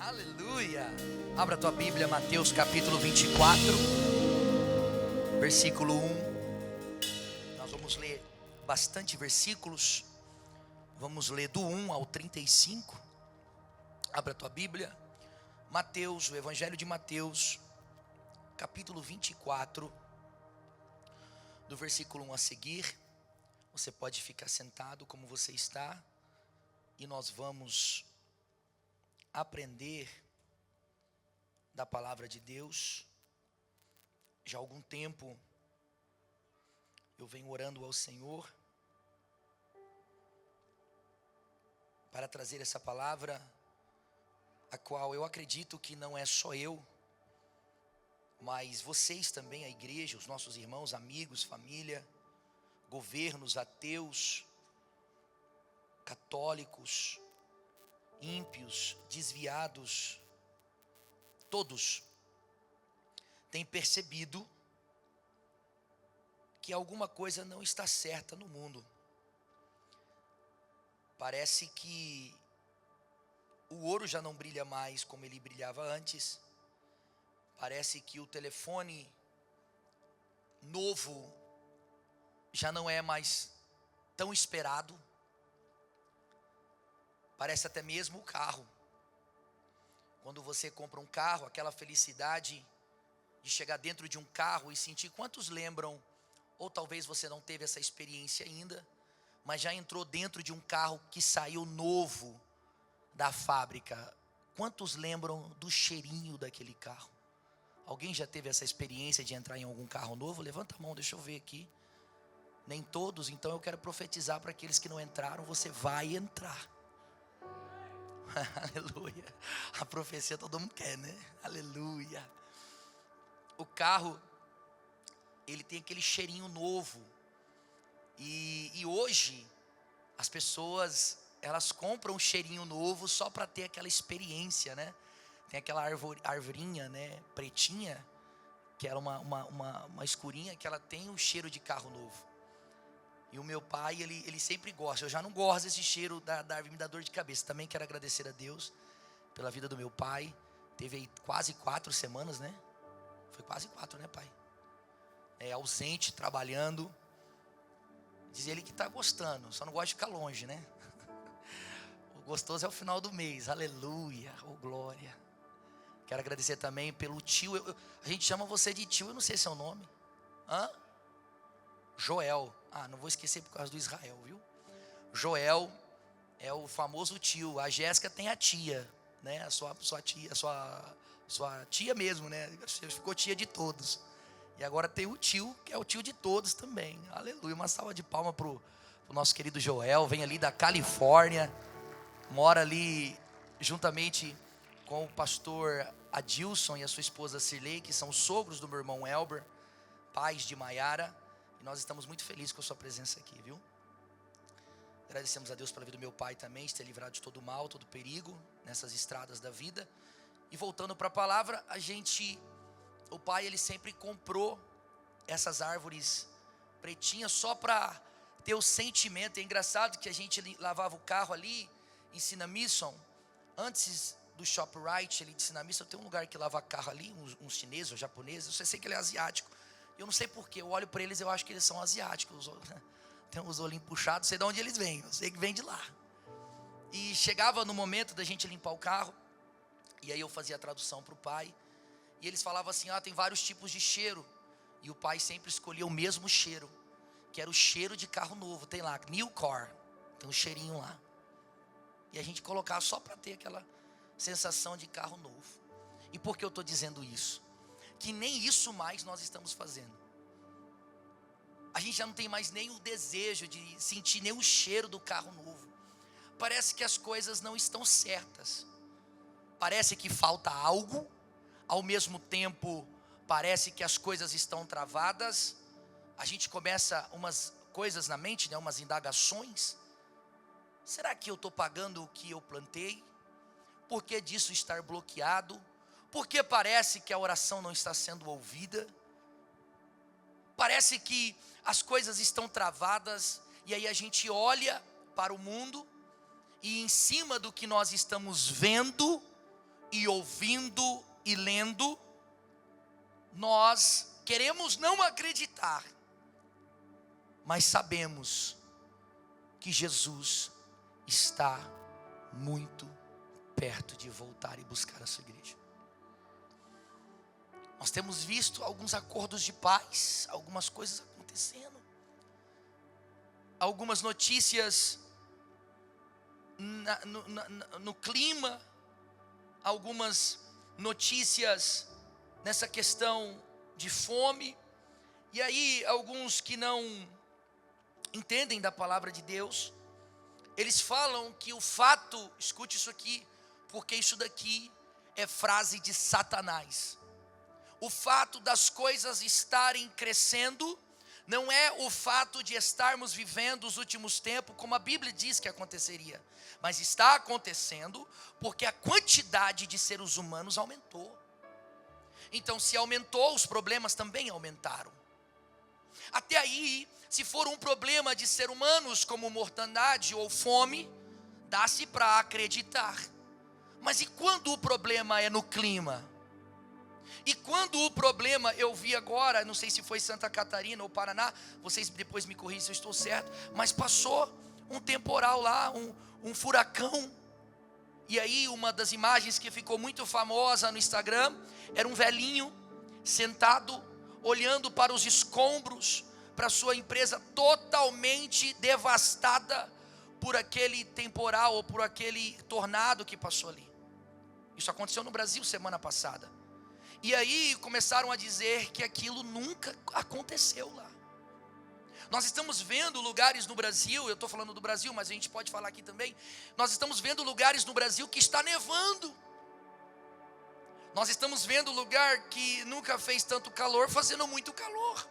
Aleluia. Abra a tua Bíblia, Mateus capítulo 24, versículo 1. Nós vamos ler bastante versículos. Vamos ler do 1 ao 35. Abra a tua Bíblia. Mateus, o Evangelho de Mateus, capítulo 24, do versículo 1 a seguir. Você pode ficar sentado como você está, e nós vamos aprender da palavra de Deus. Já há algum tempo eu venho orando ao Senhor para trazer essa palavra, a qual eu acredito que não é só eu, mas vocês também, a igreja, os nossos irmãos, amigos, família, governos, ateus, católicos, ímpios, desviados, todos têm percebido que alguma coisa não está certa no mundo. Parece que o ouro já não brilha mais como ele brilhava antes. Parece que o telefone novo já não é mais tão esperado. Parece até mesmo o carro. Quando você compra um carro, aquela felicidade de chegar dentro de um carro e sentir. Quantos lembram, ou talvez você não teve essa experiência ainda, mas já entrou dentro de um carro que saiu novo da fábrica? Quantos lembram do cheirinho daquele carro? Alguém já teve essa experiência de entrar em algum carro novo? Levanta a mão, deixa eu ver aqui. Nem todos. Então eu quero profetizar para aqueles que não entraram: você vai entrar. Aleluia. A profecia todo mundo quer, né? Aleluia. O carro, ele tem aquele cheirinho novo. E hoje as pessoas, elas compram um cheirinho novo só para ter aquela experiência, né? Tem aquela arvorinha, né, pretinha, que era uma escurinha, que ela tem o cheiro de carro novo. E o meu pai, ele sempre gosta. Eu já não gosto desse cheiro da árvore, me dá dor de cabeça. Também quero agradecer a Deus pela vida do meu pai. Teve aí quase 4 semanas, né? Foi quase 4, né, pai? Ausente, trabalhando. Diz ele que está gostando, só não gosta de ficar longe, né? O gostoso é o final do mês. Aleluia, oh glória. Quero agradecer também pelo tio. A gente chama você de tio, eu não sei seu nome. Joel. Não vou esquecer por causa do Israel, viu? Joel é o famoso tio. A Jéssica tem a tia, né? A sua tia, sua tia mesmo, né? Você ficou tia de todos. E agora tem o tio, que é o tio de todos também. Aleluia. Uma salva de palma pro nosso querido Joel. Vem ali da Califórnia. Mora ali juntamente com o pastor Adilson e a sua esposa Cirlei, que são sogros do meu irmão Elber, pais de Maiara. Nós estamos muito felizes com a sua presença aqui, viu? Agradecemos a Deus pela vida do meu pai também, de ter livrado de todo mal, todo perigo nessas estradas da vida. E voltando para a palavra, o pai, ele sempre comprou essas árvores pretinhas só para ter o sentimento. É engraçado que a gente lavava o carro ali em Sinamisson, antes do ShopRite ali de Sinamisson, tem um lugar que lava carro ali, uns chineses ou japoneses, eu sei que ele é asiático. Eu não sei porquê, eu olho para eles, eu acho que eles são asiáticos. Tem os olhinhos puxados, sei de onde eles vêm, eu sei que vem de lá. E chegava no momento da gente limpar o carro, e aí eu fazia a tradução para o pai, e eles falavam assim: tem vários tipos de cheiro. E o pai sempre escolhia o mesmo cheiro, que era o cheiro de carro novo. Tem lá, new car, tem um cheirinho lá. E a gente colocava só para ter aquela sensação de carro novo. E por que eu estou dizendo isso? Que nem isso mais nós estamos fazendo. A gente já não tem mais nem o desejo de sentir nem o cheiro do carro novo. Parece que as coisas não estão certas. Parece que falta algo. Ao mesmo tempo, parece que as coisas estão travadas. A gente começa umas coisas na mente, né? Umas indagações. Será que eu estou pagando o que eu plantei? Por que disso estar bloqueado? Porque parece que a oração não está sendo ouvida. Parece que as coisas estão travadas. E aí a gente olha para o mundo, e em cima do que nós estamos vendo e ouvindo e lendo, nós queremos não acreditar, mas sabemos que Jesus está muito perto de voltar e buscar a sua igreja. Nós temos visto alguns acordos de paz, algumas coisas acontecendo, algumas notícias no clima, algumas notícias nessa questão de fome. E aí alguns que não entendem da palavra de Deus, eles falam que o fato, escute isso aqui, porque isso daqui é frase de Satanás. O fato das coisas estarem crescendo não é o fato de estarmos vivendo os últimos tempos como a Bíblia diz que aconteceria, mas está acontecendo porque a quantidade de seres humanos aumentou. Então, se aumentou, os problemas também aumentaram. Até aí, se for um problema de seres humanos como mortandade ou fome, dá-se para acreditar. Mas e quando o problema é no clima? E quando o problema, eu vi agora, não sei se foi Santa Catarina ou Paraná, vocês depois me corrigem se eu estou certo, mas passou um temporal lá, um furacão. E aí uma das imagens que ficou muito famosa no Instagram, era um velhinho sentado, olhando para os escombros, para a sua empresa totalmente devastada por aquele temporal ou por aquele tornado que passou ali. Isso aconteceu no Brasil semana passada. E aí começaram a dizer que aquilo nunca aconteceu lá. Nós estamos vendo lugares no Brasil, eu estou falando do Brasil, mas a gente pode falar aqui também. Nós estamos vendo lugares no Brasil que está nevando. Nós estamos vendo lugar que nunca fez tanto calor, fazendo muito calor.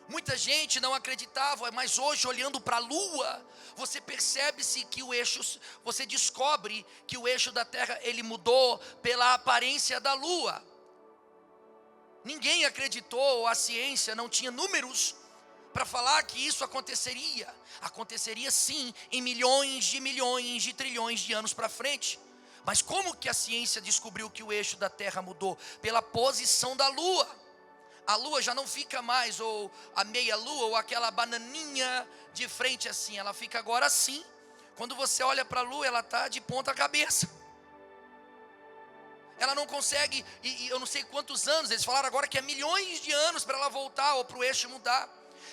Muita gente não acreditava, mas hoje olhando para a lua, você percebe-se que o eixo, você descobre que o eixo da Terra, ele mudou pela aparência da lua. Ninguém acreditou, a ciência não tinha números para falar que isso aconteceria. Aconteceria sim, em milhões de trilhões de anos para frente. Mas como que a ciência descobriu que o eixo da Terra mudou? Pela posição da lua. A lua já não fica mais, ou a meia lua, ou aquela bananinha de frente assim. Ela fica agora assim. Quando você olha para a lua, ela está de ponta cabeça. Ela não consegue, e eu não sei quantos anos, eles falaram agora que é milhões de anos para ela voltar, ou para o eixo mudar.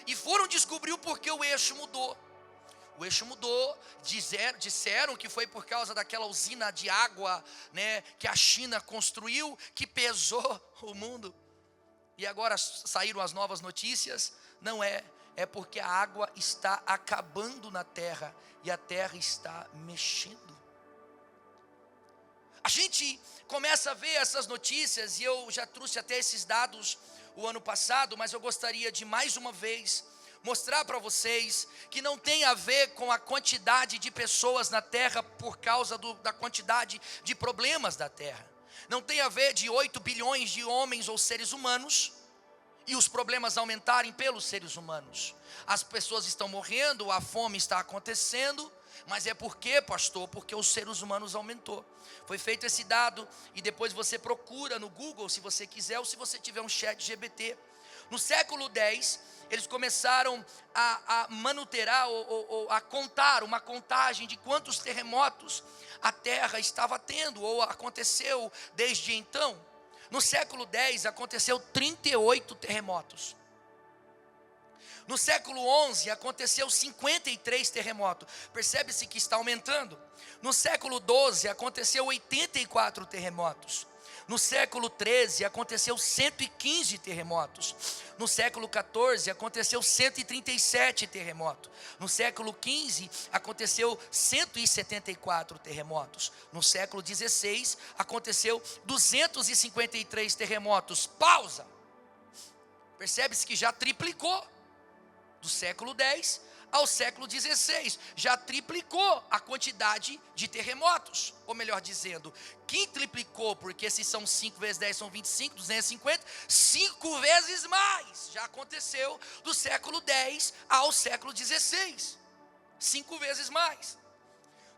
E foram descobrir o porquê o eixo mudou. O eixo mudou, disseram que foi por causa daquela usina de água, né, que a China construiu, que pesou o mundo. E agora saíram as novas notícias, não é porque a água está acabando na terra, e a terra está mexendo. A gente começa a ver essas notícias, e eu já trouxe até esses dados o ano passado, mas eu gostaria de mais uma vez mostrar para vocês que não tem a ver com a quantidade de pessoas na terra por causa da quantidade de problemas da terra. Não tem a ver de 8 bilhões de homens ou seres humanos e os problemas aumentarem pelos seres humanos. As pessoas estão morrendo, a fome está acontecendo, mas é por quê, pastor? Porque os seres humanos aumentou. Foi feito esse dado e depois você procura no Google se você quiser ou se você tiver um chat GPT. No século X, eles começaram a manuterar ou a contar, uma contagem de quantos terremotos a terra estava tendo ou aconteceu desde então. No século X aconteceu 38 terremotos. No século XI aconteceu 53 terremotos. Percebe-se que está aumentando. No século XII aconteceu 84 terremotos. No século XIII aconteceu 115 terremotos. No século XIV aconteceu 137 terremotos. No século XV aconteceu 174 terremotos. No século XVI aconteceu 253 terremotos. Pausa. Percebe-se que já triplicou. Do século X ao século XVI, já triplicou a quantidade de terremotos, ou melhor dizendo, quintuplicou, porque se são 5 vezes 10 são 25, 250, 5 vezes mais, já aconteceu do século X ao século XVI, 5 vezes mais.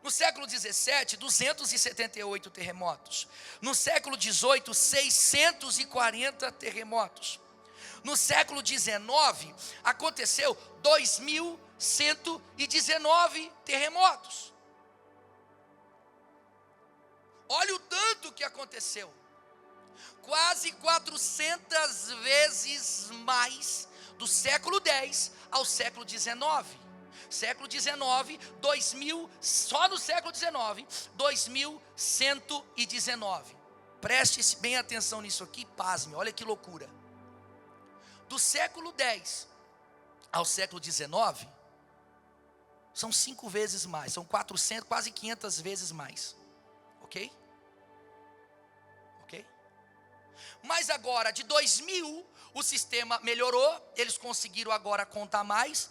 No século 17, 278 terremotos. No século 18, 640 terremotos. No século 19, aconteceu 2.119 terremotos. Olha o tanto que aconteceu. Quase 400 vezes mais do século 10 ao século 19. Século 19, 2000, só no século 19, 2119. Preste bem atenção nisso aqui, pasme, olha que loucura. Do século 10 ao século 19, são 5 vezes mais, são 400, quase 500 vezes mais. Ok? Ok? Mas agora, de 2000, o sistema melhorou, eles conseguiram agora contar mais.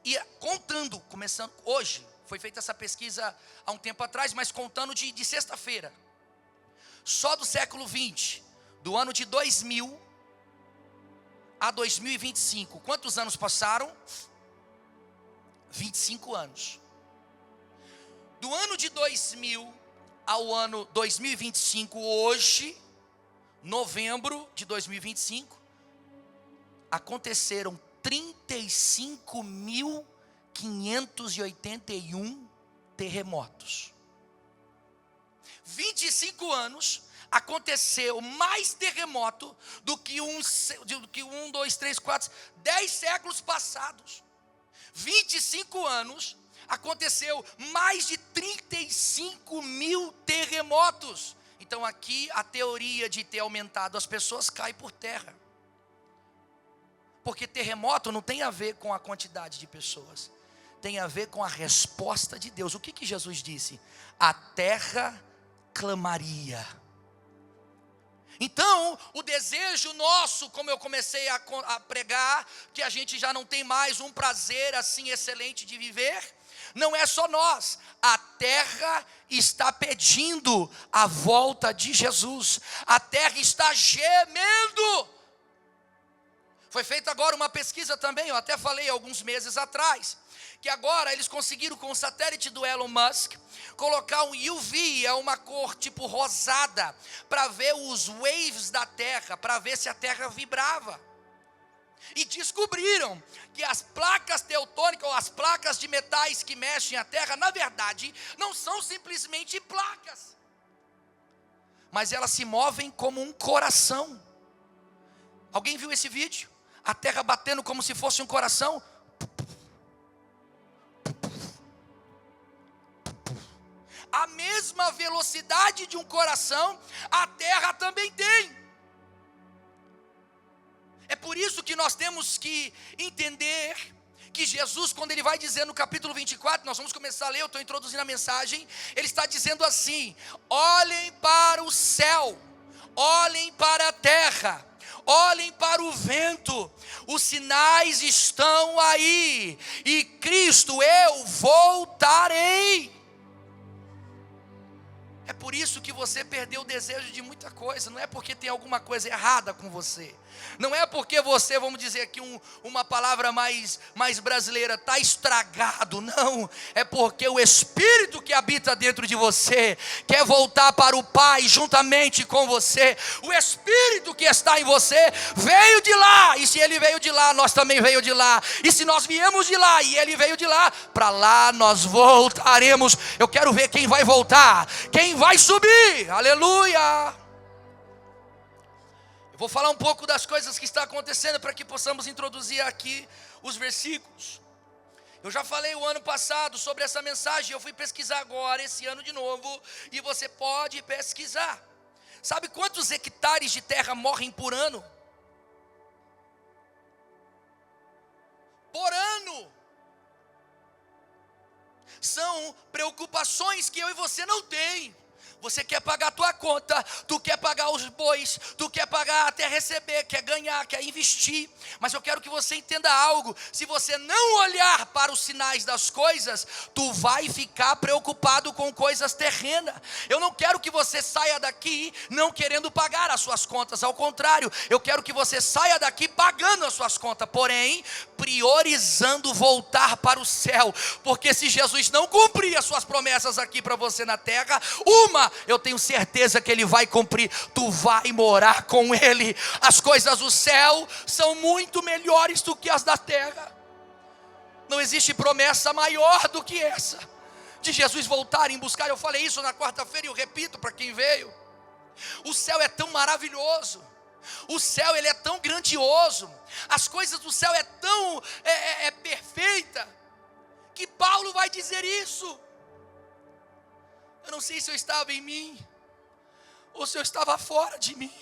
E contando, começando hoje, foi feita essa pesquisa há um tempo atrás, mas contando de sexta-feira. Só do século 20, do ano de 2000 a 2025. Quantos anos passaram? 25 anos. Do ano de 2000 ao ano 2025, hoje, novembro de 2025, aconteceram 35.581 terremotos. 25 anos, aconteceu mais terremoto do que 10 séculos passados. 25 anos, aconteceu mais de 35 mil terremotos. Então aqui a teoria de ter aumentado as pessoas cai por terra. Porque terremoto não tem a ver com a quantidade de pessoas, tem a ver com a resposta de Deus. O que Jesus disse? A terra clamaria. Então, o desejo nosso, como eu comecei a pregar, que a gente já não tem mais um prazer assim excelente de viver, não é só nós, a terra está pedindo a volta de Jesus, a terra está gemendo. Foi feita agora uma pesquisa também, eu até falei alguns meses atrás, que agora eles conseguiram com o satélite do Elon Musk, colocar um UV, é uma cor tipo rosada, para ver os waves da terra, para ver se a terra vibrava. E descobriram que as placas teutônicas, ou as placas de metais que mexem a terra, na verdade, não são simplesmente placas, mas elas se movem como um coração. Alguém viu esse vídeo? A terra batendo como se fosse um coração. A mesma velocidade de um coração, a terra também tem. É por isso que nós temos que entender que Jesus, quando ele vai dizer no capítulo 24, nós vamos começar a ler, eu estou introduzindo a mensagem, ele está dizendo assim: olhem para o céu, olhem para a terra, olhem para o vento, os sinais estão aí, e Cristo, eu voltarei. É por isso que você perdeu o desejo de muita coisa. Não é porque tem alguma coisa errada com você. Não é porque você, vamos dizer aqui uma palavra mais brasileira, está estragado. Não, é porque o Espírito que habita dentro de você quer voltar para o Pai juntamente com você. O Espírito que está em você veio de lá. E se ele veio de lá, nós também veio de lá. E se nós viemos de lá e ele veio de lá, para lá nós voltaremos. Eu quero ver quem vai voltar, quem vai subir, aleluia. Eu vou falar um pouco das coisas que estão acontecendo para que possamos introduzir aqui os versículos. Eu já falei o ano passado sobre essa mensagem, eu fui pesquisar agora, esse ano de novo, e você pode pesquisar. Sabe quantos hectares de terra morrem por ano? Por ano. São preocupações que eu e você não tem. Você quer pagar a tua conta, tu quer pagar os bois, tu quer pagar até receber, quer ganhar, quer investir. Mas eu quero que você entenda algo: se você não olhar para os sinais das coisas, tu vai ficar preocupado com coisas terrenas. Eu não quero que você saia daqui não querendo pagar as suas contas, ao contrário, eu quero que você saia daqui pagando as suas contas, porém, priorizando voltar para o céu, porque se Jesus não cumprir as suas promessas aqui para você na terra, eu tenho certeza que Ele vai cumprir, tu vai morar com Ele. As coisas do céu são muito melhores do que as da terra. Não existe promessa maior do que essa, de Jesus voltar em buscar. Eu falei isso na quarta-feira e eu repito para quem veio. O céu é tão maravilhoso, o céu ele é tão grandioso, as coisas do céu é tão perfeita, que Paulo vai dizer isso. Eu não sei se eu estava em mim, ou se eu estava fora de mim,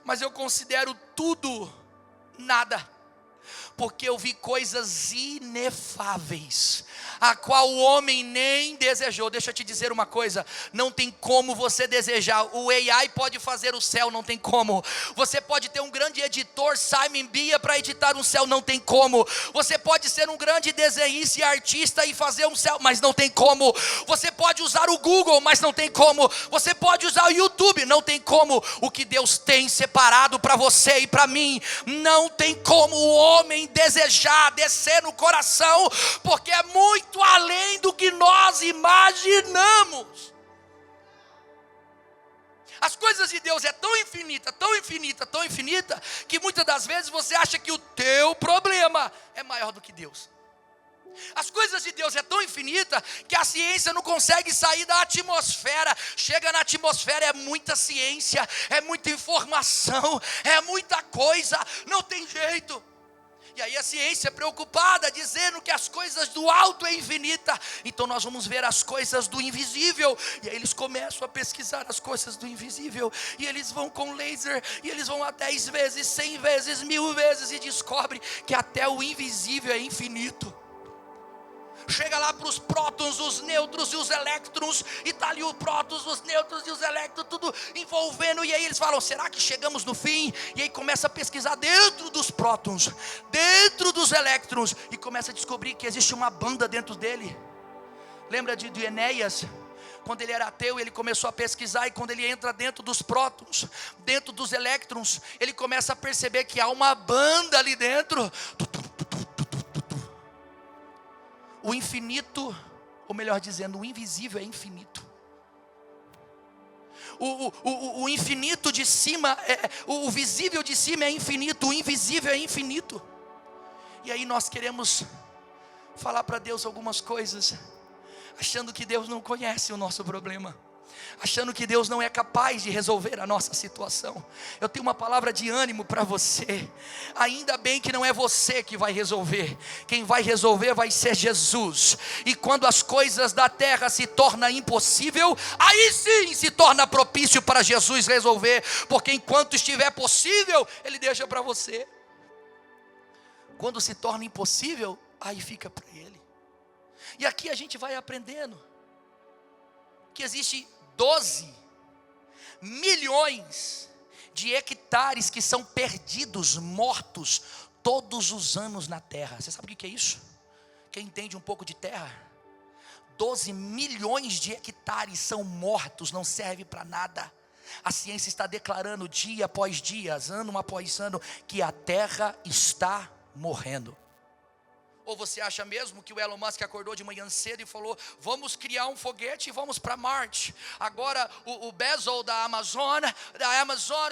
mas eu considero tudo nada, porque eu vi coisas inefáveis, a qual o homem nem desejou. Deixa eu te dizer uma coisa: não tem como você desejar. O AI pode fazer o céu, não tem como. Você pode ter um grande editor, Simon Bia, para editar um céu, não tem como. Você pode ser um grande desenhista e artista e fazer um céu, mas não tem como. Você pode usar o Google, mas não tem como. Você pode usar o YouTube, não tem como. O que Deus tem separado para você e para mim, não tem como o homem desejar, descer no coração, porque é muito além do que nós imaginamos. As coisas de Deus é tão infinita, tão infinita, tão infinita, que muitas das vezes você acha que o teu problema é maior do que Deus. As coisas de Deus é tão infinita que a ciência não consegue sair da atmosfera. Chega na atmosfera, é muita ciência, é muita informação, é muita coisa, não tem jeito. E aí a ciência é preocupada, dizendo que as coisas do alto é infinita. Então nós vamos ver as coisas do invisível. E aí eles começam a pesquisar as coisas do invisível. E eles vão com laser, e eles vão a 10 vezes, 100 vezes, 1000 vezes, e descobrem que até o invisível é infinito. Chega lá para os prótons, os nêutrons e os elétrons, e está ali os prótons, os nêutrons e os elétrons, tudo envolvendo. E aí eles falam: será que chegamos no fim? E aí começa a pesquisar dentro dos prótons, dentro dos elétrons, e começa a descobrir que existe uma banda dentro dele. Lembra de Enéas? Quando ele era ateu, ele começou a pesquisar, e quando ele entra dentro dos prótons, dentro dos elétrons, ele começa a perceber que há uma banda ali dentro. O infinito, ou melhor dizendo, o invisível é infinito. O infinito de cima, o visível de cima é infinito, o invisível é infinito. E aí nós queremos falar para Deus algumas coisas, achando que Deus não conhece o nosso problema, achando que Deus não é capaz de resolver a nossa situação. Eu tenho uma palavra de ânimo para você: ainda bem que não é você que vai resolver, quem vai resolver vai ser Jesus. E quando as coisas da terra se tornam impossível, aí sim se torna propício para Jesus resolver, porque enquanto estiver possível, Ele deixa para você. Quando se torna impossível, aí fica para Ele. E aqui a gente vai aprendendo que existe 12 milhões de hectares que são perdidos, mortos, todos os anos na terra. Você sabe o que é isso? Quem entende um pouco de terra? 12 milhões de hectares são mortos, não serve para nada. A ciência está declarando dia após dia, ano após ano, que a terra está morrendo. Ou você acha mesmo que o Elon Musk acordou de manhã cedo e falou: vamos criar um foguete e vamos para Marte? Agora o Bezos da Amazon,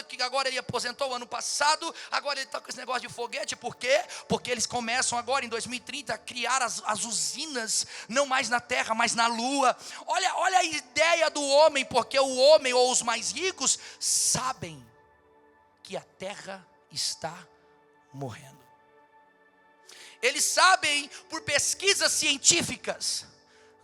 que agora ele aposentou ano passado, agora ele está com esse negócio de foguete. Por quê? Porque eles começam agora em 2030 a criar as usinas, não mais na Terra, mas na Lua. Olha a ideia do homem, porque o homem ou os mais ricos sabem que a Terra está morrendo. Eles sabem por pesquisas científicas,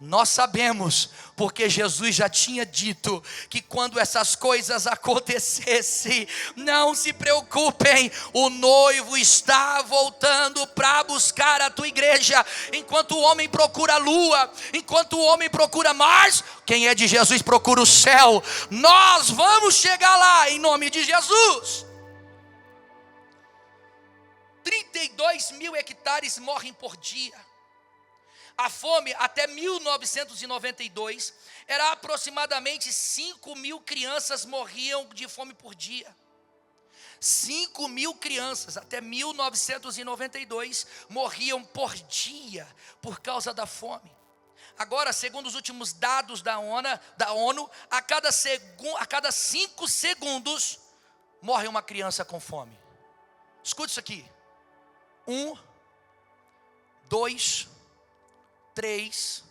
Nós sabemos, porque Jesus já tinha dito que quando essas coisas acontecessem, não se preocupem, o noivo está voltando para buscar a tua igreja. Enquanto o homem procura a lua, enquanto o homem procura Mars, quem é de Jesus procura o céu. Nós vamos chegar lá em nome de Jesus. 32 mil hectares morrem por dia. A fome até 1992 era aproximadamente 5 mil crianças morriam de fome por dia. 5 mil crianças até 1992 morriam por dia por causa da fome. Agora, segundo os últimos dados da ONU, a cada 5 segundos morre uma criança com fome. Escute isso aqui. 1, 2, 3,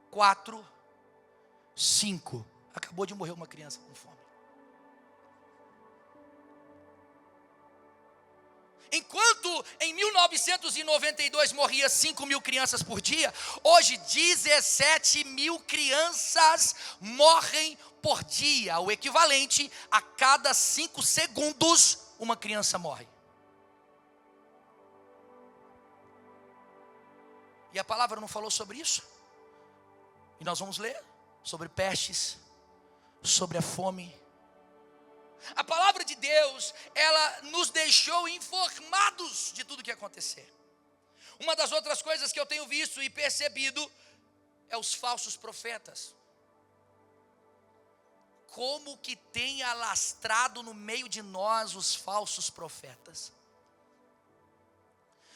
4, 5. Acabou de morrer uma criança com fome. Enquanto em 1992 morria 5 mil crianças por dia, hoje 17 mil crianças morrem por dia. O equivalente a cada 5 segundos uma criança morre. E a palavra não falou sobre isso? E nós vamos ler sobre pestes, sobre a fome. A palavra de Deus, ela nos deixou informados de tudo que ia acontecer. Uma das outras coisas que eu tenho visto e percebido é os falsos profetas. Como que tem alastrado no meio de nós os falsos profetas.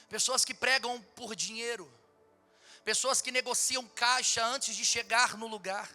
Pessoas que pregam por dinheiro. Pessoas que negociam caixa antes de chegar no lugar.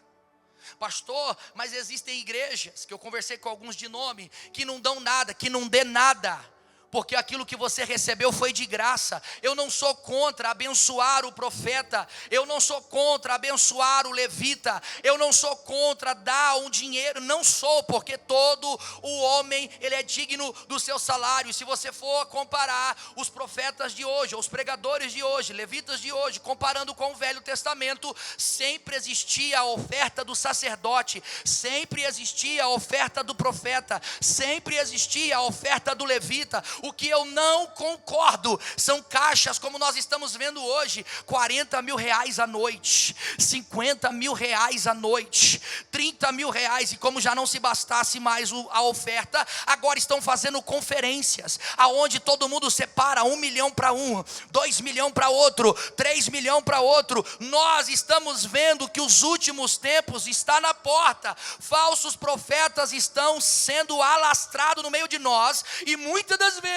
Pastor, mas existem igrejas, que eu conversei com alguns de nome, que não dão nada, que não dê nada, porque aquilo que você recebeu foi de graça. Eu não sou contra abençoar o profeta, eu não sou contra abençoar o levita, eu não sou contra dar um dinheiro, não sou, porque todo o homem, ele é digno do seu salário. Se você for comparar os profetas de hoje, os pregadores de hoje, levitas de hoje, comparando com o Velho Testamento, sempre existia a oferta do sacerdote, sempre existia a oferta do profeta, sempre existia a oferta do levita. O que eu não concordo são caixas como nós estamos vendo hoje, 40 mil reais à noite, 50 mil reais à noite, 30 mil reais, e como já não se bastasse mais a oferta, agora estão fazendo conferências, aonde todo mundo separa 1 milhão para um, 2 milhões para outro, 3 milhões para outro. Nós estamos vendo que os últimos tempos está na porta, falsos profetas estão sendo alastrados no meio de nós, e muitas das vezes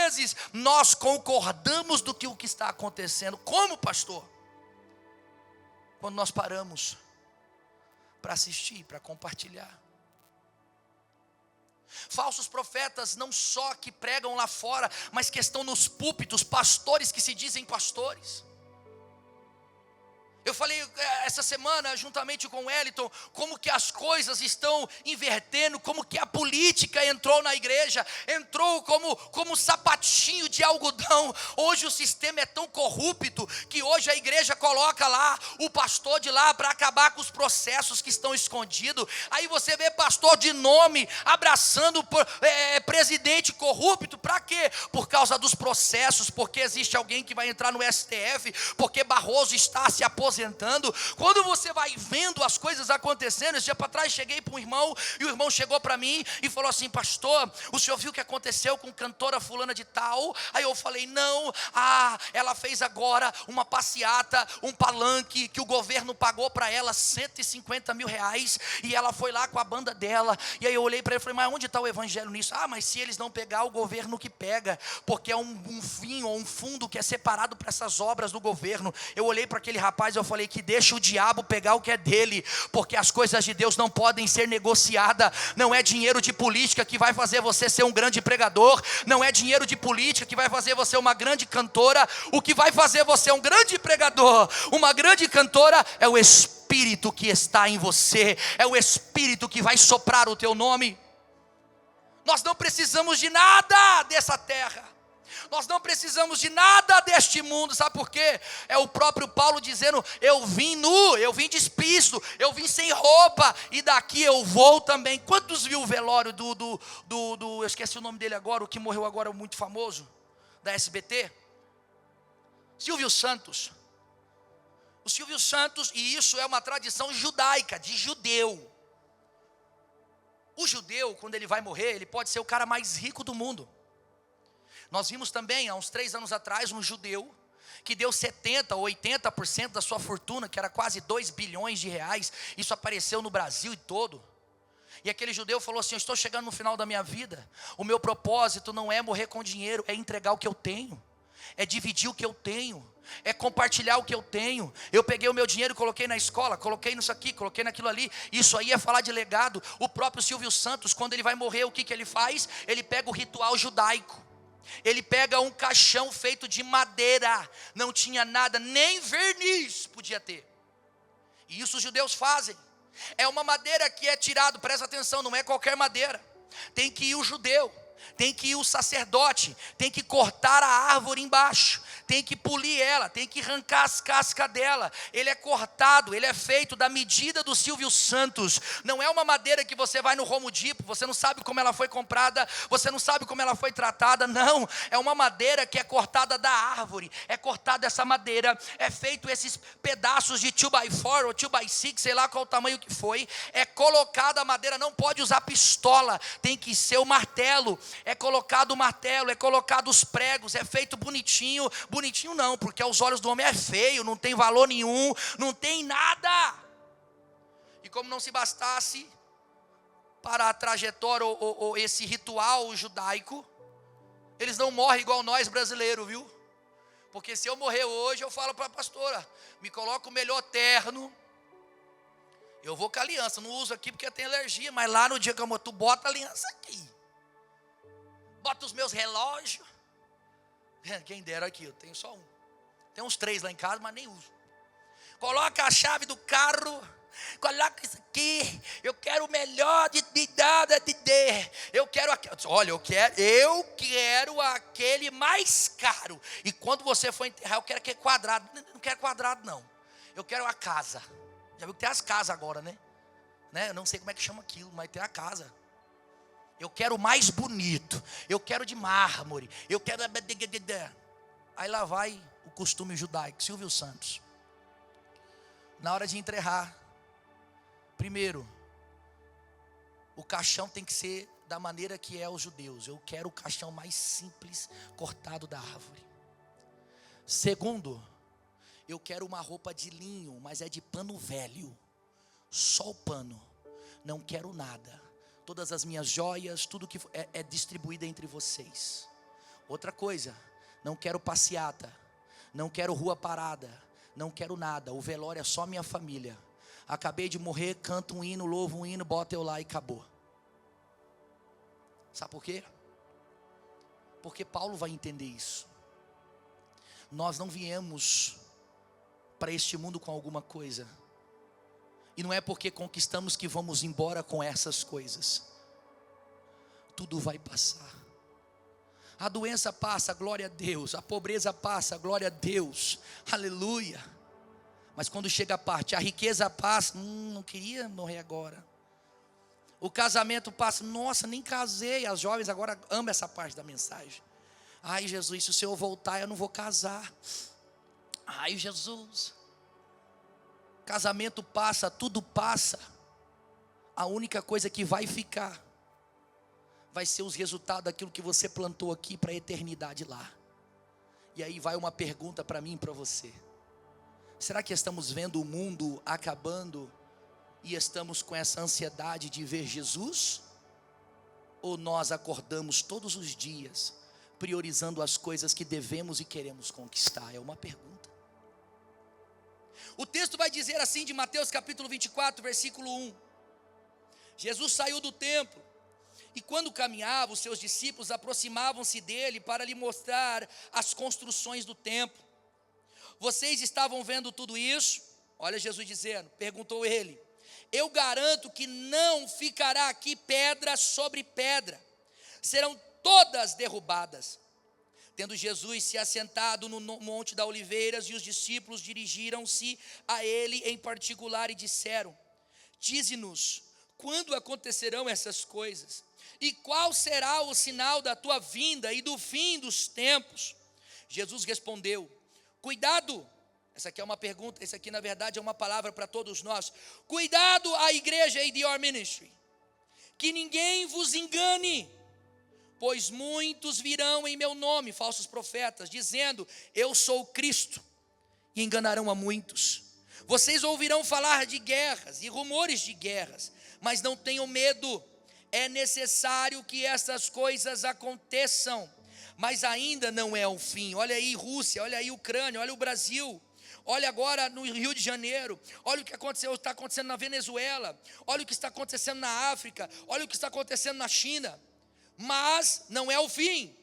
nós concordamos do que o que está acontecendo. Como, pastor? Quando nós paramos para assistir, para compartilhar. Falsos profetas não só que pregam lá fora, mas que estão nos púlpitos, pastores que se dizem pastores. Eu falei essa semana, juntamente com o Wellington, como que as coisas estão invertendo, como que a política entrou na igreja, entrou como sapatinho de algodão. Hoje o sistema é tão corrupto, que hoje a igreja coloca lá o pastor de lá para acabar com os processos que estão escondidos. Aí você vê pastor de nome abraçando presidente corrupto, para quê? Por causa dos processos, porque existe alguém que vai entrar no STF, porque Barroso está se aposentando. Quando você vai vendo as coisas acontecendo, esse dia para trás cheguei para um irmão, e o irmão chegou para mim e falou assim: pastor, o senhor viu o que aconteceu com cantora fulana de tal? Aí eu falei: não, ela fez agora uma passeata, um palanque, que o governo pagou para ela 150 mil reais, e ela foi lá com a banda dela. E aí eu olhei para ele e falei: mas onde está o evangelho nisso? Mas se eles não pegar, o governo que pega, porque é um fim ou um fundo que é separado para essas obras do governo. Eu olhei para aquele rapaz e eu falei: que deixa o diabo pegar o que é dele, porque as coisas de Deus não podem ser negociadas. Não é dinheiro de política que vai fazer você ser um grande pregador, não é dinheiro de política que vai fazer você uma grande cantora. O que vai fazer você um grande pregador, uma grande cantora, é o Espírito que está em você, é o Espírito que vai soprar o teu nome. Nós não precisamos de nada dessa terra. Nós não precisamos de nada deste mundo, sabe por quê? É o próprio Paulo dizendo: eu vim nu, eu vim despido, eu vim sem roupa, e daqui eu vou também. Quantos viu o velório eu esqueci o nome dele agora, o que morreu agora, muito famoso, da SBT? Silvio Santos. O Silvio Santos, e isso é uma tradição judaica, de judeu. O judeu, quando ele vai morrer, ele pode ser o cara mais rico do mundo. Nós vimos também, há uns 3 anos atrás, um judeu que deu 70% ou 80% da sua fortuna, que era quase 2 bilhões de reais. Isso apareceu no Brasil todo. E aquele judeu falou assim: eu estou chegando no final da minha vida. O meu propósito não é morrer com dinheiro, é entregar o que eu tenho, é dividir o que eu tenho, é compartilhar o que eu tenho. Eu peguei o meu dinheiro, coloquei na escola, coloquei nisso aqui, coloquei naquilo ali. Isso aí é falar de legado. O próprio Silvio Santos, quando ele vai morrer, o que ele faz? Ele pega o ritual judaico. Ele pega um caixão feito de madeira, não tinha nada, nem verniz podia ter. E isso os judeus fazem. É uma madeira que é tirado, presta atenção, não é qualquer madeira. Tem que ir o judeu, tem que ir o sacerdote, tem que cortar a árvore embaixo, tem que polir ela, tem que arrancar as cascas dela. Ele é cortado, ele é feito da medida do Silvio Santos. Não é uma madeira que você vai no Home Depot, você não sabe como ela foi comprada, você não sabe como ela foi tratada. Não, é uma madeira que é cortada da árvore. É cortada essa madeira, é feito esses pedaços de 2x4 ou 2x6, sei lá qual o tamanho que foi. É colocada a madeira, não pode usar pistola, tem que ser o martelo. É colocado o martelo, é colocado os pregos, é feito bonitinho. Bonitinho não, porque aos olhos do homem é feio, não tem valor nenhum, não tem nada. E como não se bastasse para a trajetória ou esse ritual judaico, eles não morrem igual nós brasileiros, viu? Porque se eu morrer hoje, eu falo para a pastora: me coloca o melhor terno. Eu vou com a aliança, não uso aqui porque eu tenho alergia, mas lá no dia que eu morro, tu bota a aliança aqui. Bota os meus relógios. Quem dera aqui, eu tenho só um. Tem uns 3 lá em casa, mas nem uso. Coloca a chave do carro. Coloca isso aqui. Eu quero o melhor de nada. Eu quero olha, eu quero aquele mais caro. E quando você for enterrar, eu quero aquele quadrado. Não quero quadrado não. Eu quero a casa. Já viu que tem as casas agora, né? Eu não sei como é que chama aquilo, mas tem a casa. Eu quero o mais bonito, eu quero de mármore, eu quero... Aí lá vai o costume judaico, Silvio Santos. Na hora de enterrar, primeiro, o caixão tem que ser da maneira que é os judeus. Eu quero o caixão mais simples, cortado da árvore. Segundo, eu quero uma roupa de linho, mas é de pano velho, só o pano, não quero nada. Todas as minhas joias, tudo que é distribuído entre vocês. Outra coisa, não quero passeata, não quero rua parada, não quero nada. O velório é só minha família. Acabei de morrer, canto um hino, louvo um hino, bota eu lá e acabou. Sabe por quê? Porque Paulo vai entender isso. Nós não viemos para este mundo com alguma coisa. E não é porque conquistamos que vamos embora com essas coisas. Tudo vai passar. A doença passa, glória a Deus. A pobreza passa, glória a Deus. Aleluia. Mas quando chega a parte, a riqueza passa. Não queria morrer agora. O casamento passa. Nossa, nem casei. As jovens agora amam essa parte da mensagem. Ai, Jesus, se o Senhor voltar, eu não vou casar. Ai, Jesus. Casamento passa, tudo passa. A única coisa que vai ficar vai ser os resultados daquilo que você plantou aqui para a eternidade lá. E aí vai uma pergunta para mim e para você. Será que estamos vendo o mundo acabando e estamos com essa ansiedade de ver Jesus? Ou nós acordamos todos os dias priorizando as coisas que devemos e queremos conquistar? É uma pergunta. O texto vai dizer assim, de Mateus capítulo 24, versículo 1. Jesus saiu do templo, e quando caminhava, os seus discípulos aproximavam-se dele para lhe mostrar as construções do templo. Vocês estavam vendo tudo isso? Olha Jesus dizendo, perguntou ele. Eu garanto que não ficará aqui pedra sobre pedra, serão todas derrubadas. Tendo Jesus se assentado no Monte das Oliveiras, e os discípulos dirigiram-se a ele em particular e disseram: dize-nos, quando acontecerão essas coisas? E qual será o sinal da tua vinda e do fim dos tempos? Jesus respondeu: cuidado. Essa aqui é uma pergunta, essa aqui na verdade é uma palavra para todos nós. Cuidado a igreja e your ministry, que ninguém vos engane. Pois muitos virão em meu nome, falsos profetas, dizendo: eu sou o Cristo, e enganarão a muitos. Vocês ouvirão falar de guerras e rumores de guerras, mas não tenham medo. É necessário que essas coisas aconteçam, mas ainda não é o fim. Olha aí Rússia, olha aí Ucrânia, olha o Brasil. Olha agora no Rio de Janeiro, olha o que está acontecendo na Venezuela, olha o que está acontecendo na África, olha o que está acontecendo na China. Mas não é o fim.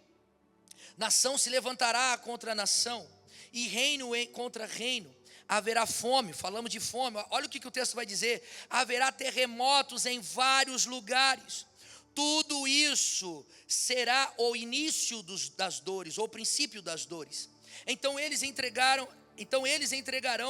Nação se levantará contra nação, e reino contra reino. Haverá fome, falamos de fome. Olha o que o texto vai dizer: haverá terremotos em vários lugares. Tudo isso será o início das dores, ou o princípio das dores. Então eles entregarão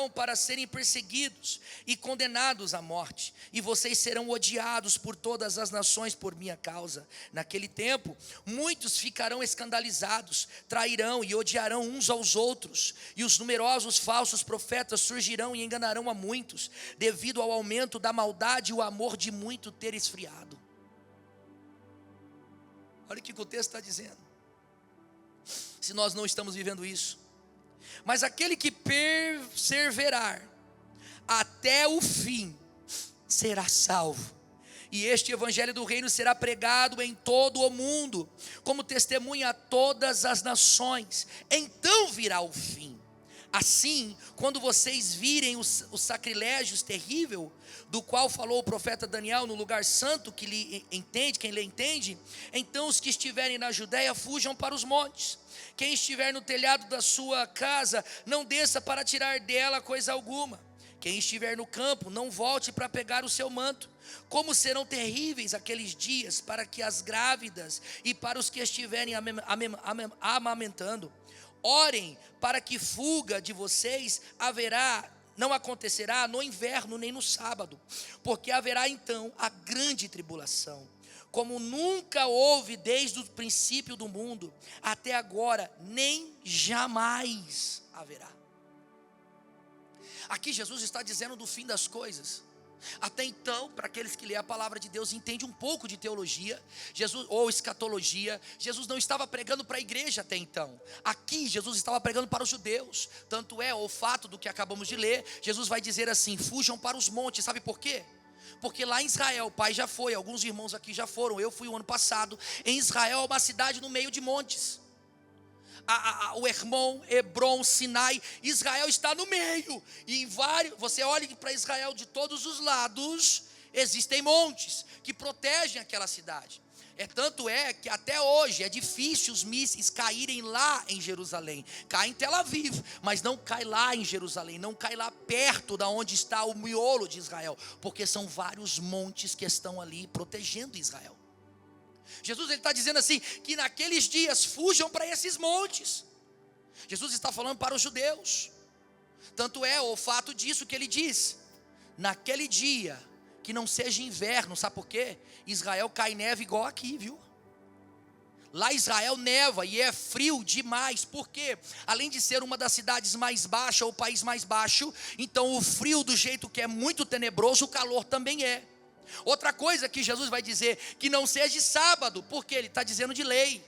para serem perseguidos e condenados à morte, e vocês serão odiados por todas as nações por minha causa. Naquele tempo, muitos ficarão escandalizados, trairão e odiarão uns aos outros, e os numerosos falsos profetas surgirão e enganarão a muitos, devido ao aumento da maldade e o amor de muito ter esfriado. Olha o que o texto está dizendo. Se nós não estamos vivendo isso, mas aquele que perseverar até o fim será salvo. E este evangelho do reino será pregado em todo o mundo, como testemunha a todas as nações. Então virá o fim. Assim, quando vocês virem os sacrilégios terrível, do qual falou o profeta Daniel no lugar santo, quem lhe entende, então os que estiverem na Judéia fujam para os montes. Quem estiver no telhado da sua casa, não desça para tirar dela coisa alguma. Quem estiver no campo, não volte para pegar o seu manto. Como serão terríveis aqueles dias para que as grávidas e para os que estiverem amamentando. Orem para que fuga de vocês não acontecerá no inverno nem no sábado, porque haverá então a grande tribulação, como nunca houve desde o princípio do mundo até agora, nem jamais haverá. Aqui Jesus está dizendo do fim das coisas. Até então, para aqueles que lêem a palavra de Deus e entendem um pouco de teologia, ou escatologia, Jesus não estava pregando para a igreja até então. Aqui Jesus estava pregando para os judeus. Tanto é o fato do que acabamos de ler. Jesus vai dizer assim: fujam para os montes. Sabe por quê? Porque lá em Israel, o pai já foi, alguns irmãos aqui já foram, eu fui o ano passado. Em Israel é uma cidade no meio de montes. O Hermon, Hebron, Sinai, Israel está no meio, e você olha para Israel, de todos os lados existem montes que protegem aquela cidade. Tanto é que até hoje é difícil os mísseis caírem lá em Jerusalém. Cai em Tel Aviv, mas não cai lá em Jerusalém, não cai lá perto da onde está o miolo de Israel, porque são vários montes que estão ali protegendo Israel. Jesus está dizendo assim, que naqueles dias fujam para esses montes. Jesus está falando para os judeus. Tanto é o fato disso que ele diz: naquele dia, que não seja inverno. Sabe por quê? Israel cai neve igual aqui, viu? Lá Israel neva e é frio demais. Por quê? Além de ser uma das cidades mais baixas, o país mais baixo, então o frio do jeito que é muito tenebroso, o calor também é. Outra coisa que Jesus vai dizer, que não seja sábado, porque ele está dizendo de lei.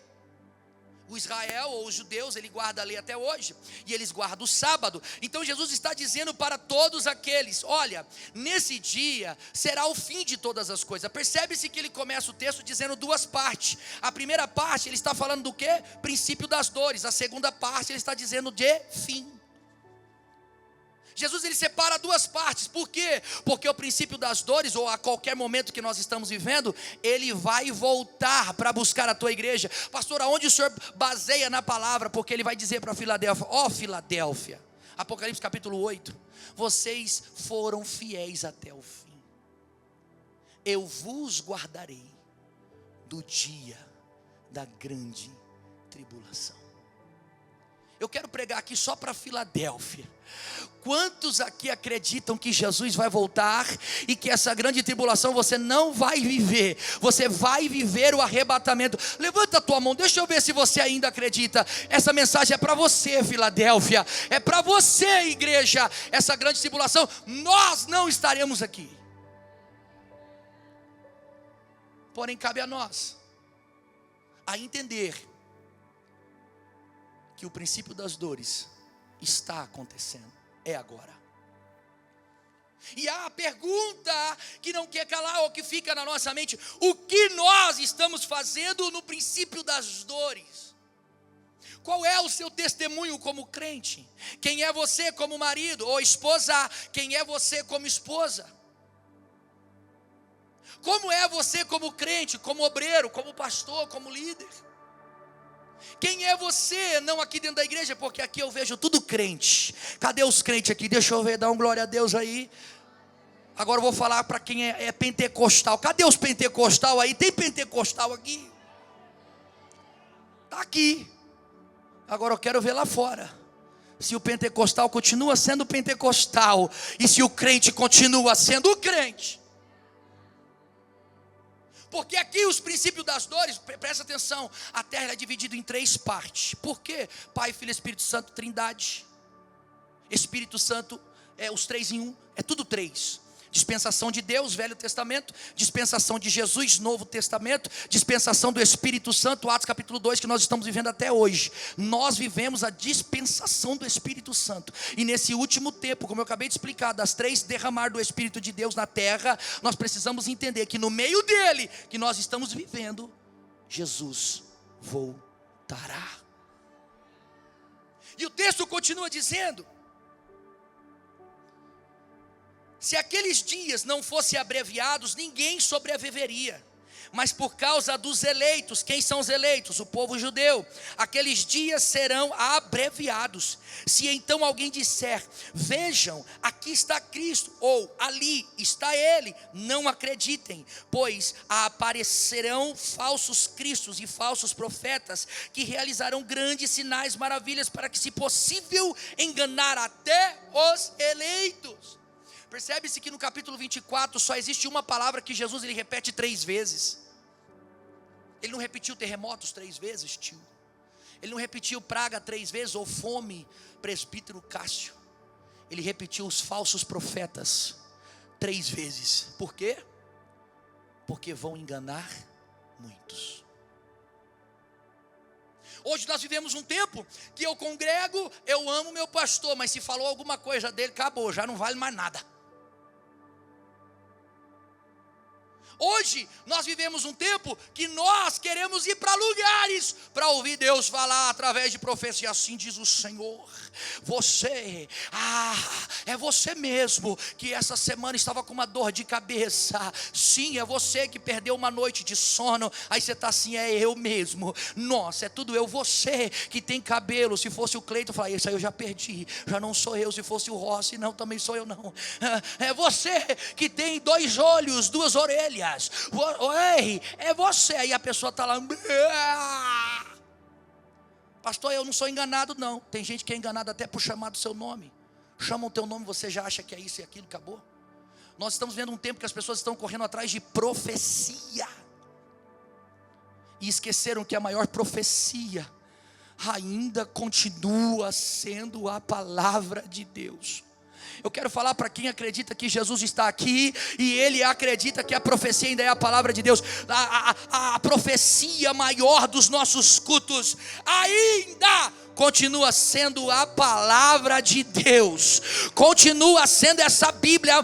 O Israel ou os judeus, ele guarda a lei até hoje, e eles guardam o sábado. Então Jesus está dizendo para todos aqueles: olha, nesse dia será o fim de todas as coisas. Percebe-se que ele começa o texto dizendo duas partes. A primeira parte ele está falando do quê? Princípio das dores. A segunda parte ele está dizendo de fim. Jesus ele separa duas partes. Por quê? Porque o princípio das dores, ou a qualquer momento que nós estamos vivendo, ele vai voltar para buscar a tua igreja. Pastor, aonde o senhor baseia na palavra? Porque ele vai dizer para Filadélfia: ó Filadélfia, Apocalipse capítulo 8, vocês foram fiéis até o fim, eu vos guardarei do dia da grande tribulação. Eu quero pregar aqui só para Filadélfia. Quantos aqui acreditam que Jesus vai voltar e que essa grande tribulação você não vai viver? Você vai viver o arrebatamento. Levanta a tua mão, deixa eu ver se você ainda acredita. Essa mensagem é para você, Filadélfia. É para você, igreja. Essa grande tribulação, nós não estaremos aqui. Porém, cabe a nós a entender que o princípio das dores está acontecendo, é agora. E há a pergunta que não quer calar, ou que fica na nossa mente: o que nós estamos fazendo no princípio das dores? Qual é o seu testemunho como crente? Quem é você como marido ou esposa? Quem é você como esposa? Como é você como crente, como obreiro, como pastor, como líder? Quem é você, não aqui dentro da igreja, porque aqui eu vejo tudo crente. Cadê os crentes aqui? Deixa eu ver, dá um glória a Deus aí. Agora eu vou falar para quem é pentecostal. Cadê os pentecostal aí? Tem pentecostal aqui? Está aqui. Agora eu quero ver lá fora. Se o pentecostal continua sendo pentecostal, e se o crente continua sendo crente. Porque aqui os princípios das dores, presta atenção, a terra é dividida em 3 partes. Por quê? Pai, Filho e Espírito Santo, Trindade. Espírito Santo, os 3 em 1, é tudo 3. Dispensação de Deus, Velho Testamento. Dispensação de Jesus, Novo Testamento. Dispensação do Espírito Santo, Atos capítulo 2, que nós estamos vivendo até hoje. Nós vivemos a dispensação do Espírito Santo. E nesse último tempo, como eu acabei de explicar, das 3 derramar do Espírito de Deus na terra, nós precisamos entender que no meio dele, que nós estamos vivendo, Jesus voltará. E o texto continua dizendo: se aqueles dias não fossem abreviados, ninguém sobreviveria. Mas por causa dos eleitos, quem são os eleitos? O povo judeu. Aqueles dias serão abreviados. Se então alguém disser: vejam, aqui está Cristo, ou ali está Ele, não acreditem, pois aparecerão falsos cristos e falsos profetas, que realizarão grandes sinais, maravilhas, para que, se possível, enganar até os eleitos. Percebe-se que no capítulo 24 só existe uma palavra que Jesus ele repete 3 vezes. Ele não repetiu terremotos 3 vezes, tio. Ele não repetiu praga 3 vezes, ou fome, presbítero Cássio. Ele repetiu os falsos profetas 3 vezes. Por quê? Porque vão enganar muitos. Hoje nós vivemos um tempo que eu congrego, eu amo meu pastor, mas se falou alguma coisa dele, acabou, já não vale mais nada. Hoje nós vivemos um tempo que nós queremos ir para lugares para ouvir Deus falar através de profecia. Assim diz o Senhor: você, é você mesmo que essa semana estava com uma dor de cabeça. Sim, é você que perdeu uma noite de sono. Aí você está assim: é eu mesmo. Nossa, é tudo eu. Você que tem cabelo, se fosse o Cleiton, eu falaria: isso aí eu já perdi, já não sou eu. Se fosse o Rossi, não, também sou eu não. É você que tem 2 olhos, 2 orelhas. Ei, é você. Aí a pessoa está lá: pastor, eu não sou enganado não. Tem gente que é enganada até por chamar do seu nome. Chamam o teu nome, você já acha que é isso e aquilo, acabou. Nós estamos vendo um tempo que as pessoas estão correndo atrás de profecia, e esqueceram que a maior profecia ainda continua sendo a palavra de Deus. Eu quero falar para quem acredita que Jesus está aqui, e ele acredita que a profecia ainda é a palavra de Deus. A profecia maior dos nossos cultos ainda continua sendo a palavra de Deus. Continua sendo essa Bíblia.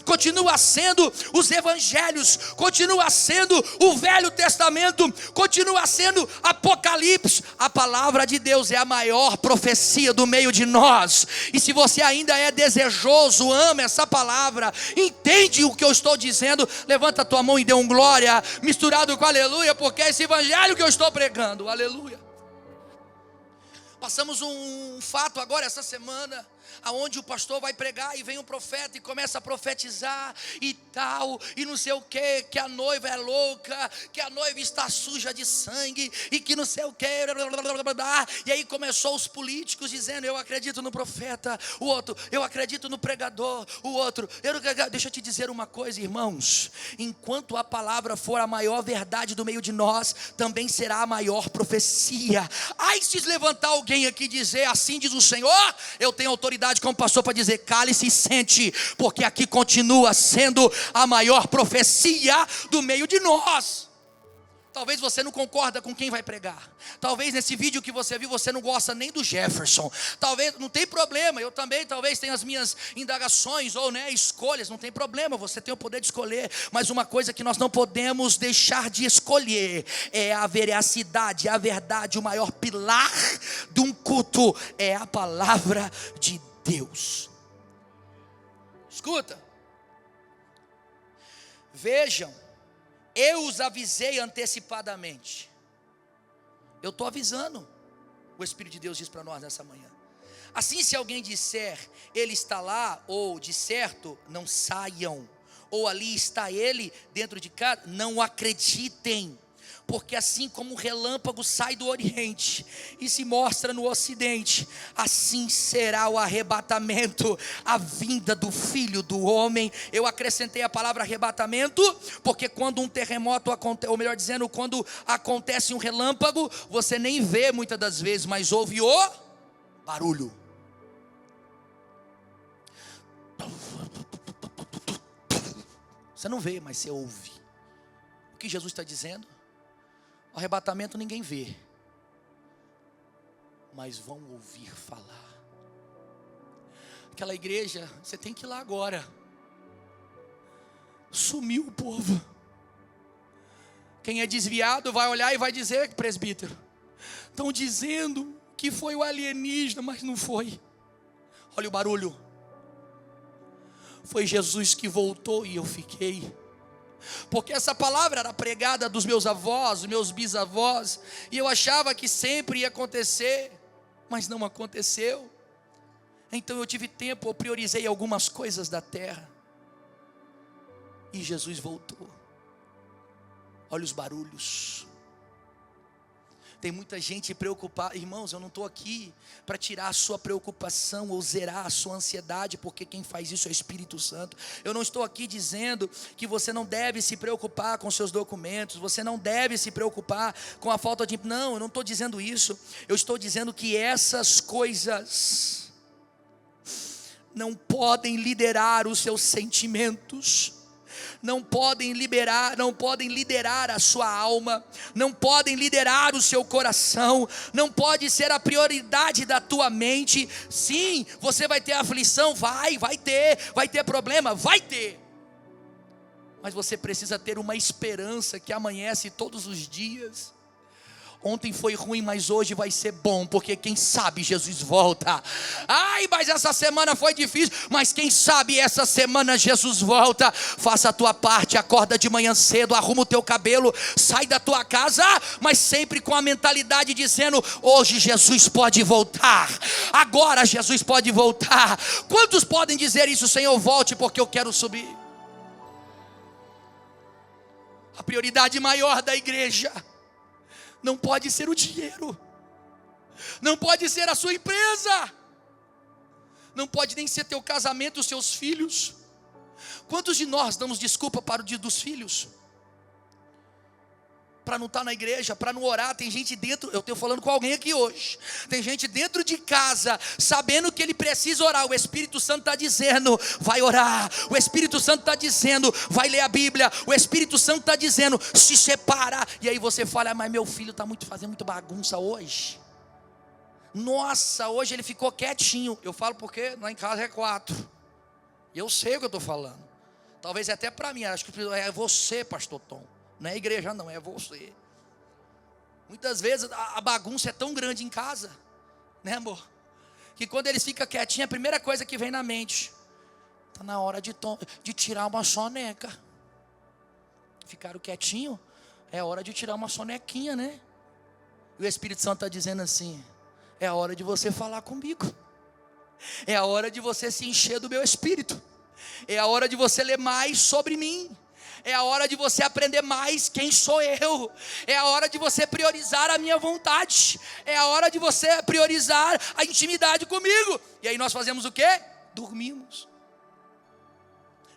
Continua sendo os evangelhos, continua sendo o Velho Testamento, continua sendo Apocalipse. A palavra de Deus é a maior profecia do meio de nós. E se você ainda é desejoso, ama essa palavra, entende o que eu estou dizendo, levanta a tua mão e dê um glória misturado com aleluia, porque é esse evangelho que eu estou pregando. Aleluia. Passamos um fato agora essa semana. aonde o pastor vai pregar e vem um profeta e começa a profetizar e tal, e não sei o que a noiva é louca, que a noiva está suja de sangue, e que não sei o que, e aí começou os políticos dizendo, eu acredito no profeta, o outro, eu acredito no pregador, o outro, deixa eu te dizer uma coisa, irmãos, enquanto a palavra for a maior verdade do meio de nós, também será a maior profecia. Ai, se levantar alguém aqui e dizer, assim diz o Senhor, eu tenho autoridade como pastor para dizer, cale-se e sente, porque aqui continua sendo a maior profecia do meio de nós. Talvez você não concorda com quem vai pregar. Talvez nesse vídeo que você viu, você não gosta nem do Jefferson. Talvez, não tem problema, eu também talvez tenha as minhas indagações ou escolhas, não tem problema, você tem o poder de escolher. Mas uma coisa que nós não podemos deixar de escolher é a veracidade, a verdade. O maior pilar de um culto é a palavra de Deus. Escuta, vejam, eu os avisei antecipadamente. Eu estou avisando. O Espírito de Deus diz para nós nessa manhã. Assim, se alguém disser, ele está lá, ou de certo, não saiam, ou ali está ele dentro de casa, não acreditem. Porque assim como o relâmpago sai do oriente e se mostra no ocidente, assim será o arrebatamento, a vinda do Filho do Homem. Eu acrescentei a palavra arrebatamento, porque quando um terremoto acontece, ou melhor dizendo, quando acontece um relâmpago, você nem vê muitas das vezes, mas ouve o barulho. Você não vê, mas você ouve. O que Jesus está dizendo? O arrebatamento ninguém vê, mas vão ouvir falar. Aquela igreja, você tem que ir lá agora. Sumiu o povo. Quem é desviado vai olhar e vai dizer, presbítero, estão dizendo que foi o alienígena, mas não foi. Olha o barulho. Foi Jesus que voltou e eu fiquei. Porque essa palavra era pregada dos meus avós, dos meus bisavós, e eu achava que sempre ia acontecer, mas não aconteceu. Então eu tive tempo, eu priorizei algumas coisas da terra, e Jesus voltou. Olha os barulhos. Tem muita gente preocupada. Irmãos, eu não estou aqui para tirar a sua preocupação ou zerar a sua ansiedade, porque quem faz isso é o Espírito Santo. Eu não estou aqui dizendo que você não deve se preocupar com seus documentos, você não deve se preocupar com a falta de... Não, eu não estou dizendo isso. Eu estou dizendo que essas coisas não podem liderar os seus sentimentos, não podem liderar a sua alma, não podem liderar o seu coração, não pode ser a prioridade da tua mente. Sim, você vai ter aflição, vai ter problema, vai ter, mas você precisa ter uma esperança que amanhece todos os dias. Ontem foi ruim, mas hoje vai ser bom, porque quem sabe Jesus volta. Ai, mas essa semana foi difícil, mas quem sabe essa semana Jesus volta. Faça a tua parte, acorda de manhã cedo, arruma o teu cabelo, sai da tua casa, mas sempre com a mentalidade dizendo, hoje Jesus pode voltar, agora Jesus pode voltar. Quantos podem dizer isso? Senhor, volte porque eu quero subir. A prioridade maior da igreja não pode ser o dinheiro, não pode ser a sua empresa, não pode nem ser teu casamento, os seus filhos. Quantos de nós damos desculpa para o dia dos filhos? Para não estar na igreja, para não orar. Tem gente dentro, eu estou falando com alguém aqui hoje, tem gente dentro de casa, sabendo que ele precisa orar. O Espírito Santo está dizendo, vai orar. O Espírito Santo está dizendo, vai ler a Bíblia. O Espírito Santo está dizendo, se separa. E aí você fala, mas meu filho está fazendo muito bagunça hoje. Nossa, hoje ele ficou quietinho. Eu falo porque lá em casa é 4. Eu sei o que eu estou falando. Talvez até para mim, acho que é você, pastor Tom. Não é a igreja não, é você. Muitas vezes a bagunça é tão grande em casa, né, amor? Que quando eles ficam quietinhos, a primeira coisa que vem na mente, está na hora de tirar uma soneca. Ficaram quietinho, é hora de tirar uma sonequinha, né? E o Espírito Santo está dizendo assim, é hora de você falar comigo. É a hora de você se encher do meu Espírito. É a hora de você ler mais sobre mim. É a hora de você aprender mais quem sou eu. É a hora de você priorizar a minha vontade. É a hora de você priorizar a intimidade comigo. E aí nós fazemos o quê? Dormimos.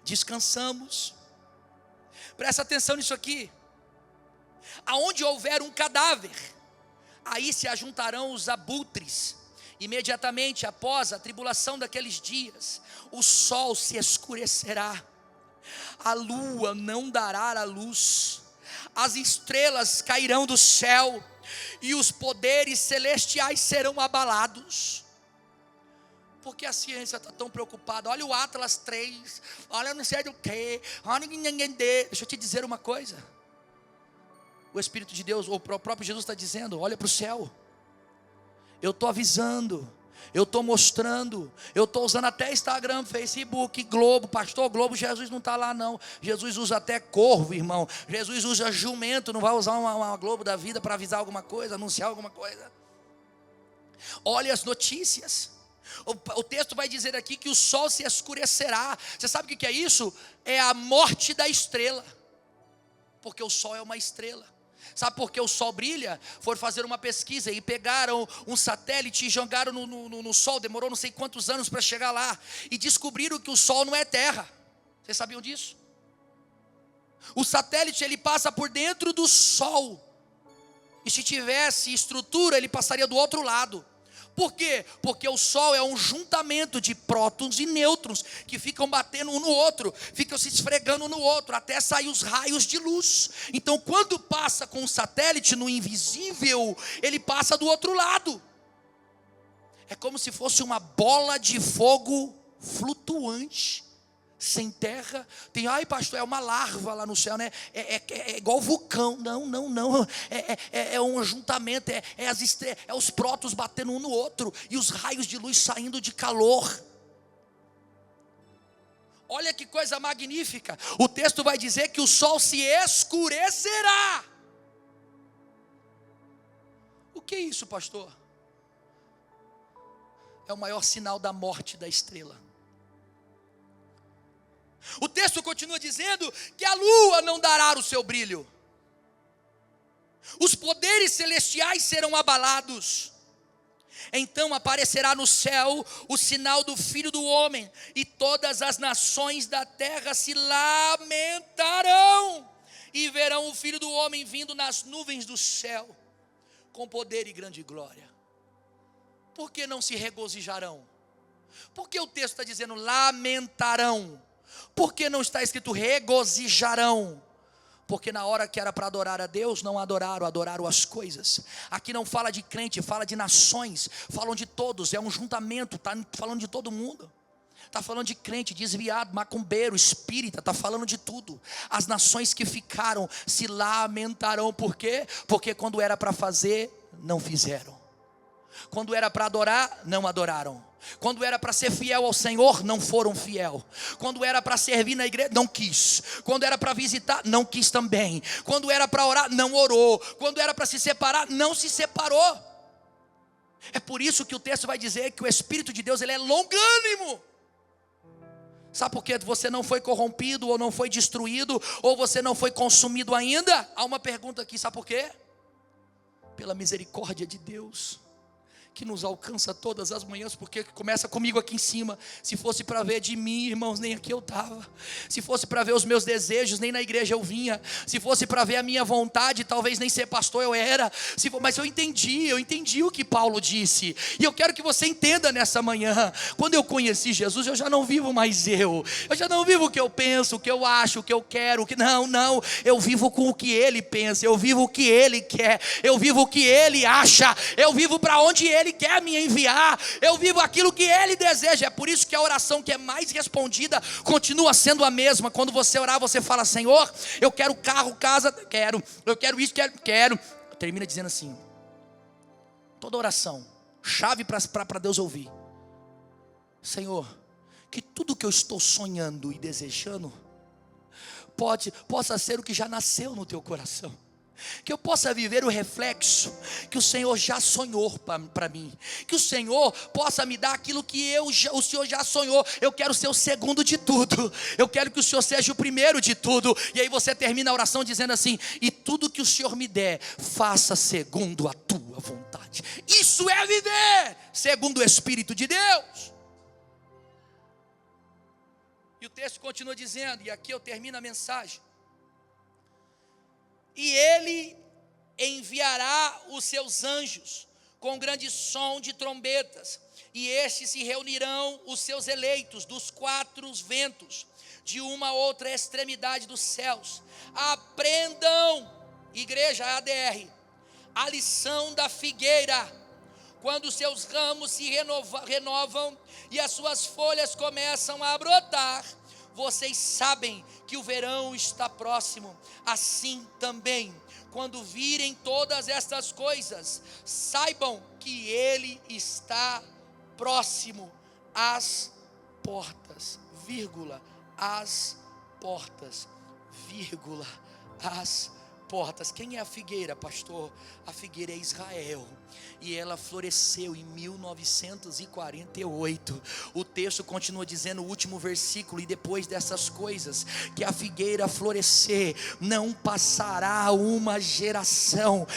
Descansamos. Presta atenção nisso aqui. Aonde houver um cadáver, aí se ajuntarão os abutres. Imediatamente após a tribulação daqueles dias, o sol se escurecerá, a lua não dará a luz, as estrelas cairão do céu, e os poderes celestiais serão abalados. Por que a ciência está tão preocupada? Olha o Atlas 3, olha não sei do que, deixa eu te dizer uma coisa. O Espírito de Deus, ou o próprio Jesus está dizendo, olha para o céu. Eu estou avisando, eu estou mostrando, eu estou usando até Instagram, Facebook, Globo. Pastor, Globo, Jesus não está lá não. Jesus usa até corvo, irmão. Jesus usa jumento, não vai usar uma Globo da vida para avisar alguma coisa, anunciar alguma coisa. Olha as notícias. O texto vai dizer aqui que o sol se escurecerá. Você sabe o que é isso? É a morte da estrela. Porque o sol é uma estrela. Sabe por que o sol brilha? Foram fazer uma pesquisa e pegaram um satélite e jogaram no sol. Demorou não sei quantos anos para chegar lá. E descobriram que o sol não é terra. Vocês sabiam disso? O satélite ele passa por dentro do sol. E se tivesse estrutura ele passaria do outro lado. Por quê? Porque o Sol é um juntamento de prótons e nêutrons que ficam batendo um no outro, ficam se esfregando um no outro, até sair os raios de luz. Então quando passa com um satélite no invisível, ele passa do outro lado. É como se fosse uma bola de fogo flutuante, sem terra. Tem, ai pastor, é uma larva lá no céu, né? É igual vulcão. Não. É um ajuntamento, é os prótons batendo um no outro e os raios de luz saindo de calor. Olha que coisa magnífica. O texto vai dizer que o sol se escurecerá. O que é isso, pastor? É o maior sinal da morte da estrela. O texto continua dizendo que a lua não dará o seu brilho. Os poderes celestiais serão abalados. Então aparecerá no céu o sinal do Filho do Homem, e todas as nações da terra se lamentarão, e verão o Filho do Homem vindo nas nuvens do céu, com poder e grande glória. Por que não se regozijarão? Por que o texto está dizendo lamentarão? Por que não está escrito regozijarão? Porque na hora que era para adorar a Deus, não adoraram, adoraram as coisas. Aqui não fala de crente, fala de nações, falam de todos, é um juntamento, está falando de todo mundo. Está falando de crente, desviado, macumbeiro, espírita, está falando de tudo. As nações que ficaram se lamentarão, por quê? Porque quando era para fazer, não fizeram. Quando era para adorar, não adoraram. Quando era para ser fiel ao Senhor, não foram fiel. Quando era para servir na igreja, não quis. Quando era para visitar, não quis também. Quando era para orar, não orou. Quando era para se separar, não se separou. É por isso que o texto vai dizer que o Espírito de Deus ele é longânimo. Sabe por que você não foi corrompido, ou não foi destruído, ou você não foi consumido ainda? Há uma pergunta aqui, sabe por quê? Pela misericórdia de Deus, que nos alcança todas as manhãs, porque começa comigo aqui em cima. Se fosse para ver de mim, irmãos, nem aqui eu estava. Se fosse para ver os meus desejos, nem na igreja eu vinha. Se fosse para ver a minha vontade, talvez nem ser pastor eu era. Mas eu entendi o que Paulo disse. E eu quero que você entenda nessa manhã. Quando eu conheci Jesus, eu já não vivo mais eu já não vivo o que eu penso, o que eu acho, o que eu quero. Não, eu vivo com o que Ele pensa, eu vivo o que Ele quer, eu vivo o que Ele acha, eu vivo para onde Ele quer me enviar, eu vivo aquilo que Ele deseja. É por isso que a oração que é mais respondida continua sendo a mesma. Quando você orar, você fala: Senhor, eu quero carro, casa, eu quero isso, quero. Termina dizendo assim: toda oração, chave para Deus ouvir: Senhor, que tudo que eu estou sonhando e desejando possa ser o que já nasceu no teu coração. que eu possa viver o reflexo que o Senhor já sonhou para mim, que o Senhor possa me dar aquilo que o Senhor já sonhou. Eu quero ser o segundo de tudo, eu quero que o Senhor seja o primeiro de tudo. E aí você termina a oração dizendo assim: e tudo que o Senhor me der, faça segundo a tua vontade. Isso é viver segundo o Espírito de Deus. E o texto continua dizendo, e aqui eu termino a mensagem: e ele enviará os seus anjos com grande som de trombetas, e estes se reunirão os seus eleitos dos quatro ventos, de uma a outra extremidade dos céus. Aprendam, igreja ADR, a lição da figueira. Quando seus ramos se renovam e as suas folhas começam a brotar, vocês sabem que o verão está próximo. Assim também, quando virem todas estas coisas, saibam que ele está próximo às portas, vírgula, às portas, vírgula, às portas. Quem é a figueira, pastor? A figueira é Israel, e ela floresceu em 1948. O texto continua dizendo, o último versículo: e depois dessas coisas que a figueira florescer, não passará uma geração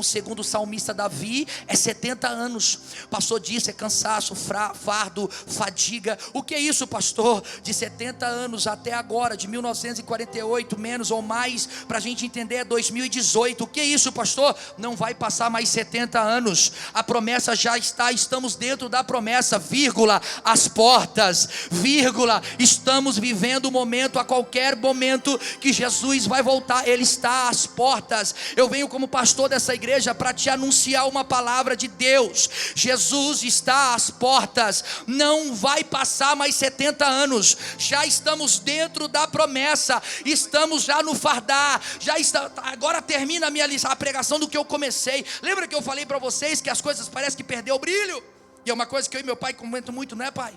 segundo o salmista Davi, é 70 anos. Pastor disse, é cansaço, fardo, fadiga. O que é isso, pastor? De 70 anos até agora, de 1948, menos ou mais, para a gente entender, é 2018. O que é isso, pastor? Não vai passar mais 70 anos, a promessa já está, estamos dentro da promessa, vírgula, as portas, vírgula, estamos vivendo o momento, a qualquer momento que Jesus vai voltar, ele está às portas. Eu venho como pastor dessa igreja para te anunciar uma palavra de Deus. Jesus está às portas, não vai passar mais 70 anos, já estamos dentro da promessa, estamos já no fardar, já está, agora termina a pregação do que eu comecei. Lembra que eu falei para vocês que as coisas parecem que perdeu o brilho? E é uma coisa que eu e meu pai comentam muito, não é, pai?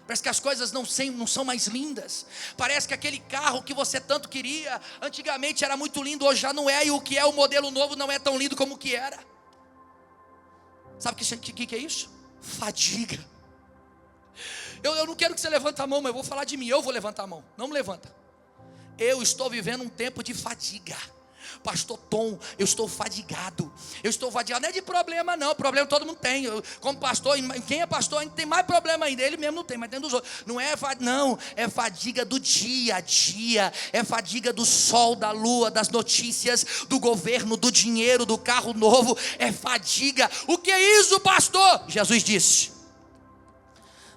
Parece que as coisas não são mais lindas. Parece que aquele carro que você tanto queria antigamente era muito lindo, hoje já não é. E o que é o modelo novo não é tão lindo como o que era. Sabe o que é isso? Fadiga. Eu não quero que você levante a mão, mas eu vou falar de mim. Eu vou levantar a mão, não me levanta. Eu estou vivendo um tempo de fadiga. Pastor Tom, eu estou fadigado. Não é de problema não, problema todo mundo tem. Como pastor, quem é pastor ainda tem mais problema ainda. Ele mesmo não tem, mas tem dos outros. Não, é fadiga do dia a dia. É fadiga do sol, da lua, das notícias, do governo, do dinheiro, do carro novo. É fadiga. O que é isso, pastor? Jesus disse: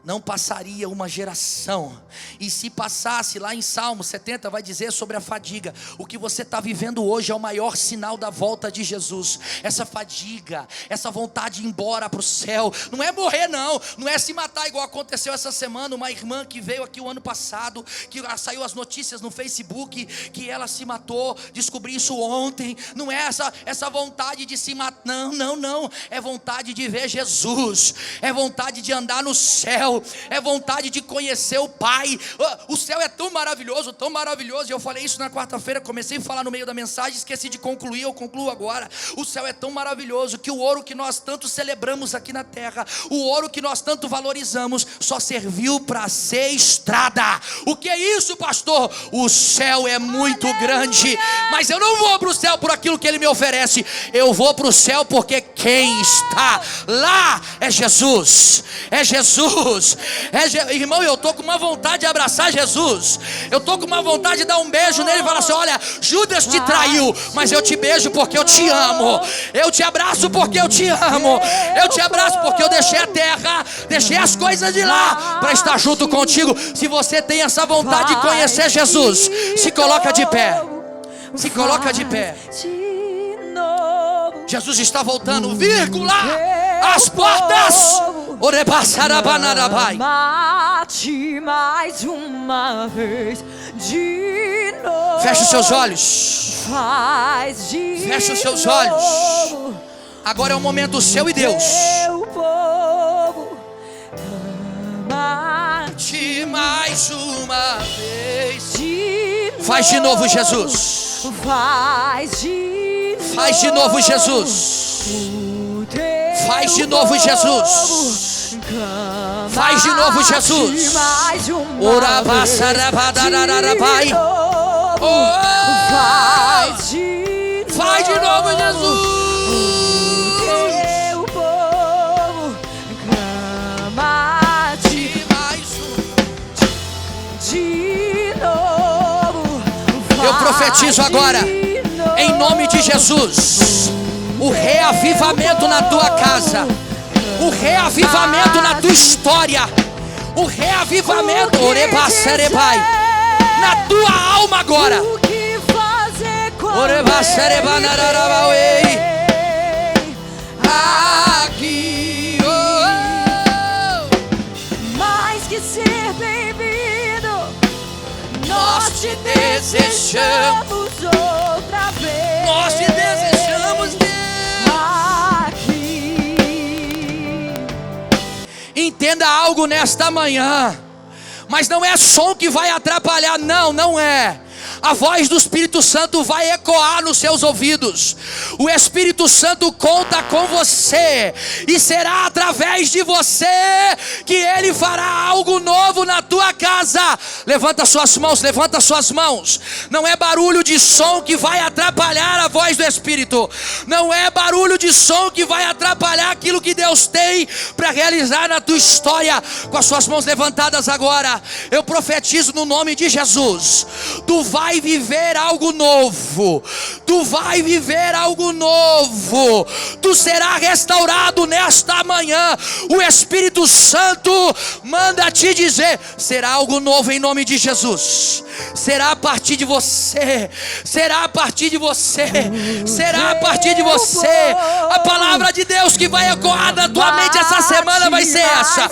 não passaria uma geração, e se passasse, lá em Salmo 70 vai dizer sobre a fadiga. O que você está vivendo hoje é o maior sinal da volta de Jesus. Essa fadiga, essa vontade de ir embora para o céu, não é morrer não é se matar igual aconteceu essa semana. Uma irmã que veio aqui o ano passado, que saiu as notícias no Facebook, que ela se matou, descobri isso ontem. Não é essa vontade de se matar, não, é vontade de ver Jesus, é vontade de andar no céu, é vontade de conhecer o Pai. O céu é tão maravilhoso, e eu falei isso na quarta-feira, comecei a falar no meio da mensagem, esqueci de concluir, eu concluo agora. O céu é tão maravilhoso que o ouro que nós tanto celebramos aqui na terra, o ouro que nós tanto valorizamos, só serviu para ser estrada. O que é isso, pastor? O céu é muito grande, mas eu não vou para o céu por aquilo que ele me oferece, eu vou para o céu porque quem está lá é Jesus. Irmão, eu estou com uma vontade de abraçar Jesus. Eu estou com uma vontade de dar um beijo nele e falar assim: olha, Judas te traiu, mas eu te beijo porque eu te amo. Eu te abraço porque eu te amo. Eu te abraço porque eu deixei a terra, deixei as coisas de lá para estar junto contigo. Se você tem essa vontade de conhecer Jesus, se coloca de pé. Se coloca de pé. Jesus está voltando, vírgula, as portas. Mate mais uma vez de novo. Feche os seus olhos. Feche os seus olhos. Agora é o momento seu e Deus. Mate mais uma vez. Faz de novo, Jesus. Faz de novo. Faz de novo, Jesus. Faz de novo, Jesus. Faz de novo, Jesus. Ora basarabadarabai. Faz de novo, Jesus. Teu povo clama de novo. Eu profetizo agora, em nome de Jesus, o reavivamento na tua casa, o reavivamento na tua história, o reavivamento, orebacerebai, na tua alma agora. O que fazer com Orebacerebanarabauei. Aqui, mais que ser bem-vindo, nós te desejamos, outra vez. nós te desejamos, Deus. Aqui. Entenda algo nesta manhã, mas não é som que vai atrapalhar, não é. A voz do Espírito Santo vai ecoar nos seus ouvidos. O Espírito Santo conta com você, e será através de você que Ele fará algo novo na tua casa. Levanta suas mãos, levanta suas mãos. Não é barulho de som que vai atrapalhar a voz do Espírito. Não é barulho de som que vai atrapalhar aquilo que Deus tem para realizar na tua história. Com as suas mãos levantadas agora, eu profetizo no nome de Jesus. Tu vai viver algo novo. Tu vai viver algo novo. Tu será restaurado nesta manhã. O Espírito Santo manda te dizer: será algo novo em nome de Jesus. Será a partir de você. Será a partir de você. Será a partir de você. A palavra de Deus que vai ecoar na tua mente essa semana vai ser essa: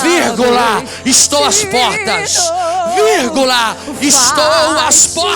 vírgula, estou às portas. Vírgula, estou às portas.